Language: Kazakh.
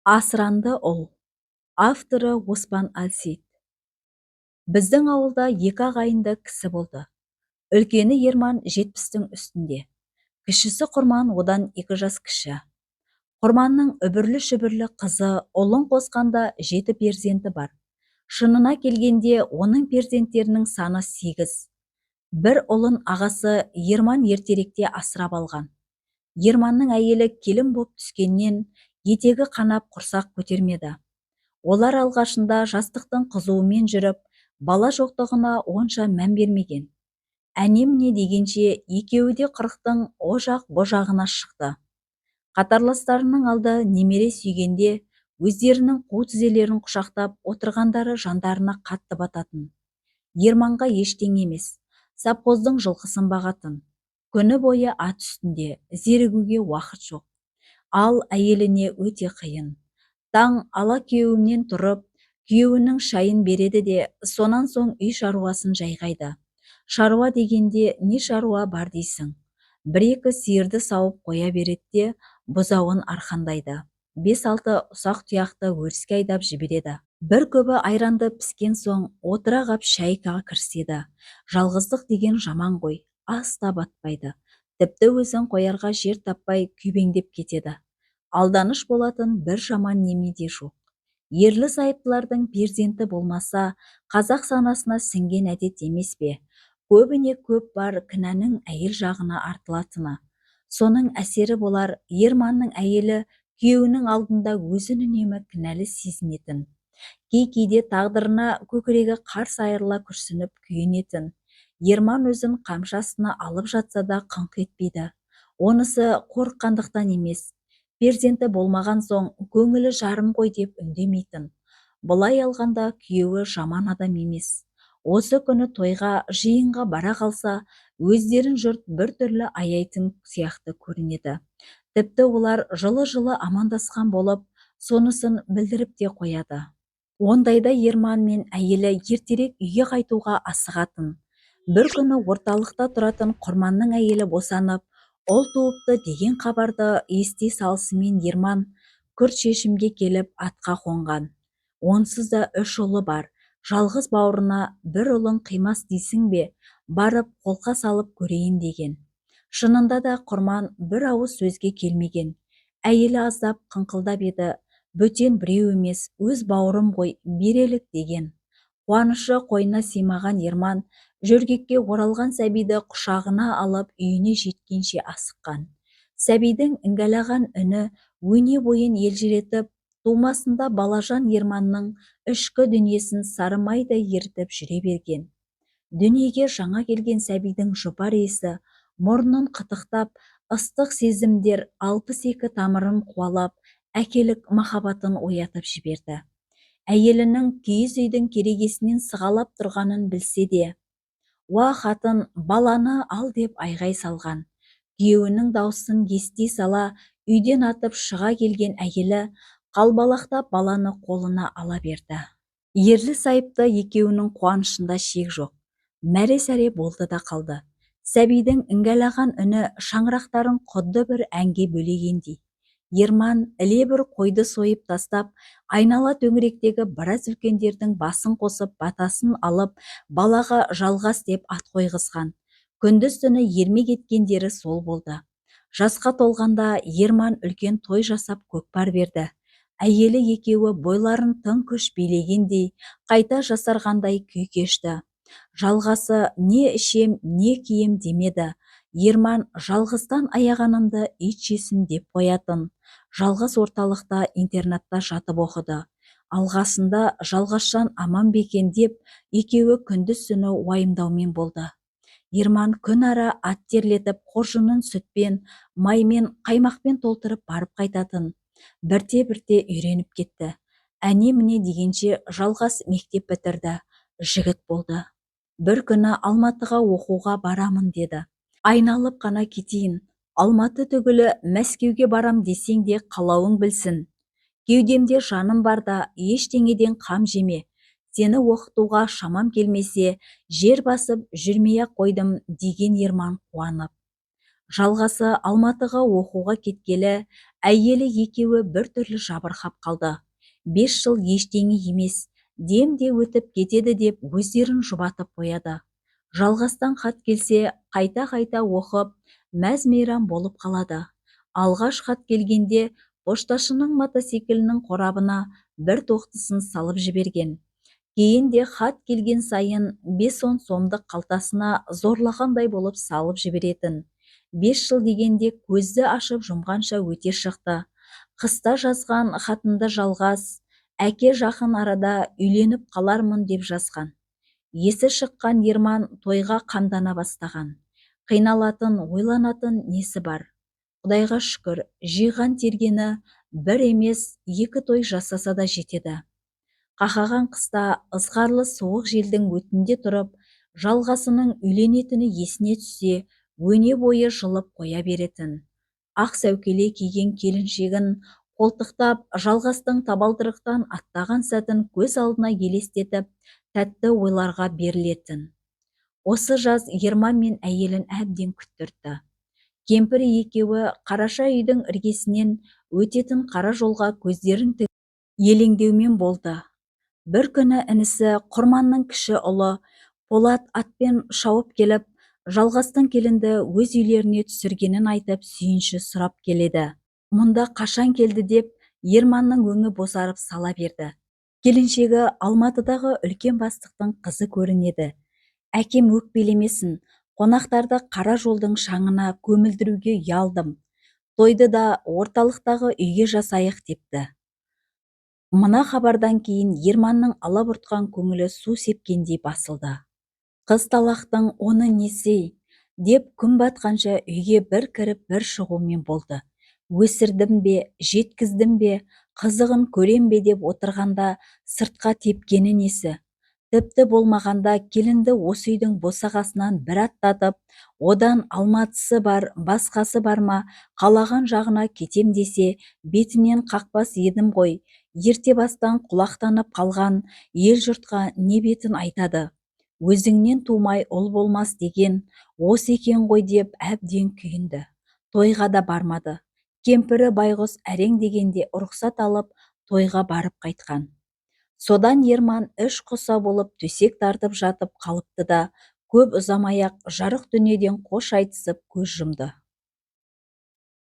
Асыранды ұл. Авторы Оспан Әлсейіт. Біздің ауылда екі ағайынды кісі болды. Үлкені Ерман 70-тің үстінде. Кішісі Құрман одан 2 жас кіші. Құрманның үбірлі-шүбірлі қызы ұлын қосқанда 7 перзенті бар. Шынына келгенде оның перзенттерінің саны 8. Бір ұлын ағасы Ерман ертеректе асырап алған. Ерманның әйелі келін боп түскеннен етегі қанап құрсақ көтермеді. Олар алғашында жастықтың қызуымен жүріп, бала жоқтығына онша мән бермеген. Әне-міне дегенше екеуі де 40-тың о жақ бұ жағына шықты. Қатарластарының алды немере сүйгенде өздерінің қу тізелерін құшақтап отырғандары жандарына қатты бататын. Ерманға ештеңе емес, сапқоздың жылқысын бағатын. Күні бойы ат үстінде, зерігуге уақыт жоқ. Ал әйеліне өте қиын. Таң ала күйеуінен тұрып, күйеуінің шайын береді де, сонан соң үй шаруасын жайғайды. Шаруа дегенде не шаруа бар дейсің? Бір-екі сиырды сауып қоя береді де, бұзауын арқандайды. 5-6 ұсақ тұяқты өріске айдап жібереді. Бір көбі айранды піскен соң отыра қап шайға кіріседі. Жалғыздық деген жаман ғой, ас та батпайды. Тіпті өзін қоярға жер таппай күйбеңдеп кетеді. Алданыш болатын бір жаман неме де жоқ. Ерлі-зайыптылардың перзенті болмаса, қазақ санасына сіңген әдет емес пе? Көбіне көп бар кінәнің әйел жағына артылатыны. Соның әсері болар, Ерманның әйелі күйеуінің алдында өзін үнемі кінәлі сезінетін. Кей-кейде тағдырына көкірегі қарс айырыла күрсініп күйінетін. Ерман өзін қамшы астына алып жатса да қыңқ етпейді. Онысы қорыққандықтан емес, перзенті болмаған соң көңілі жарым ғой деп үндемейтін. Бұлай алғанда күйеуі жаман адам емес. Осы күні тойға, жиынға бара қалса, өздерін жұрт бір түрлі аяйтын сияқты көрінеді. Тіпті олар жылы-жылы амандасқан болып, сонысын білдіріп те қояды. Ондайда Ерман мен әйелі ертерек үйге қайтуға асығатын. Бір күні орталықта тұратын Құрманның әйелі босанып, ұл туыпты деген хабарды ести салысымен Ерман күрт шешімге келіп атқа қонған. Онсыз да 3 ұлы бар. Жалғыз бауырына бір ұлын қимас дейсің бе, барып қолқа салып көрейін деген. Шынында да Құрман бір ауыз сөзге келмеген. Әйелі аздап қыңқылдап еді, бөтен біреу емес, өз бауырым ғой, берелік деген. Қуанышы қойнына сыймаған Ерман жөргекке оралған сәбиді құшағына алып үйіне жеткенше асыққан. Сәбидің іңгәлаған үні өне бойын елжіретіп, тумасында балажан Ерманның ішкі дүниесін сарымайдай ерітіп жүре берген. Дүниеге жаңа келген сәбидің жұпар иісі мұрнын қытықтап, ыстық сезімдер 62 тамырын қуалап, әкелік махаббатын оятып жіберді. Әйелінің киіз үйдің керегесінен сығалап тұрғанын білсе де, «Уа қатын, баланы ал» деп айғай салған. Күйеуінің даусын ести сала, үйден атып шыға келген әйелі қалбалақтап баланы қолына ала берді. Ерлі-зайыпты екеуінің қуанышында шек жоқ. Мәре-сәре болды да қалды. Сәбидің іңгәлаған үні шаңырақтарын құдды бір әнге бөлегендей. Ерман іле бір қойды сойып тастап, айнала төңіректегі біраз үлкендердің басын қосып, батасын алып, балаға жалғас деп ат қойғызған. Күндіз-түні ермек еткендері сол болды. Жасқа толғанда Ерман үлкен той жасап көкпар берді. Әйелі екеуі бойларын тың күш билегендей, қайта жасарғандай күй кешті. Жалғасы не ішем, не кием демеді. Ерман жалғыздан аяғанымды ит жесін деп қоятын. Жалғыз орталықта интернатта жатып оқыды. Алғасында жалғасжан аман бекен деп, екеуі күндіз-түні уайымдаумен болды. Ерман күн ара ат терлетіп, қоржынын сүтпен, маймен, қаймақпен толтырып барып қайтатын. Бірте-бірте үйреніп кетті. Әне-міне дегенше жалғас мектеп бітірді. Жігіт болды. Бір күні Алматыға оқуға барамын деді. Айналып қана кетейін. Алматы түгілі Мәскеуге барам десең де қалауың білсін. Кеудемде жаным барда ештеңеден қам жеме. Сені оқытуға шамам келмесе, жер басып жүрмей-ақ қойдым деген Ерман қуанып. Жалғасы Алматыға оқуға кеткелі, әйелі екеуі біртүрлі жабырқап қалды. 5 жыл ештеңе емес, дем де өтіп кетеді деп өздерін жұбатып қояды. Жалғастан хат келсе, қайта-қайта оқып, мәз-мейрам болып қалады. Алғаш хат келгенде пошташының мотоциклінің қорабына бір тоқтысын салып жіберген. Кейін де хат келген сайын 5-10 сомдық қалтасына зорлағандай болып салып жіберетін. 5 жыл дегенде көзді ашып жұмғанша өте шықты. Қыста жазған хатында жалғас, әке жақын арада үйленіп қалармын деп жазған. Есі шыққан Ерман тойға қамдана бастаған. Қиналатын, ойланатын несі бар? Құдайға шүкір, жиған тергені бір емес, 2 той жасаса да жетеді. Қақаған қыста ызғарлы суық желдің өтінде тұрып, жалғасының үйленетіні есіне түссе, өне бойы жылып қоя беретін. Ақ сәукеле киген келіншегін қолтықтап, жалғастың табалдырықтан аттаған сәтін көз алдына елестетіп, тәтті ойларға берілетін. Осы жаз Ерман мен әйелін әбден күттірді. Кемпірі екеуі қараша үйдің іргесінен өтетін қара жолға көздерін тігіп елеңдеумен болды. Бір күні інісі Құрманның кіші ұлы Полат атпен шауып келіп, жалғастың келінді өз үйлеріне түсіргенін айтып сүйінші сұрап келеді. Мұнда қашан келді деп Ерманның өңі бозарып сала берді. Келіншегі Алматыдағы үлкен бастықтың қызы көрінеді. Әкем өкпелемесін, қонақтарды қара жолдың шаңына көмілдіруге ұялдым. Тойды да орталықтағы үйге жасайық депті. Мына хабардан кейін Ерманның алабұртқан көңілі су сепкендей басылды. Қыз талақтың оны несі деп күн батқанша үйге бір кіріп бір шығумен болды. Өсірдім бе, жеткіздім бе, қызығын көрем бе деп отырғанда сыртқа тепкені несі? Тіпті болмағанда келінді осы үйдің босағасынан бір аттатып, одан алматысы бар, басқасы бар ма, қалаған жағына кетем десе, бетінен қақпас едім ғой. Ерте бастан құлақтанып қалған ел жұртқа не бетін айтады? Өзіңнен тумай ұл болмас деген осы екен ғой деп әбден күйінді. Тойға да бармады. Кемпірі байғұс әрең дегенде рұқсат алып, тойға барып қайтқан. Содан Ерман іш құса болып төсек тартып жатып қалыпты да, көп ұзамай-ақ жарық дүниеден қош айтысып көз жұмды.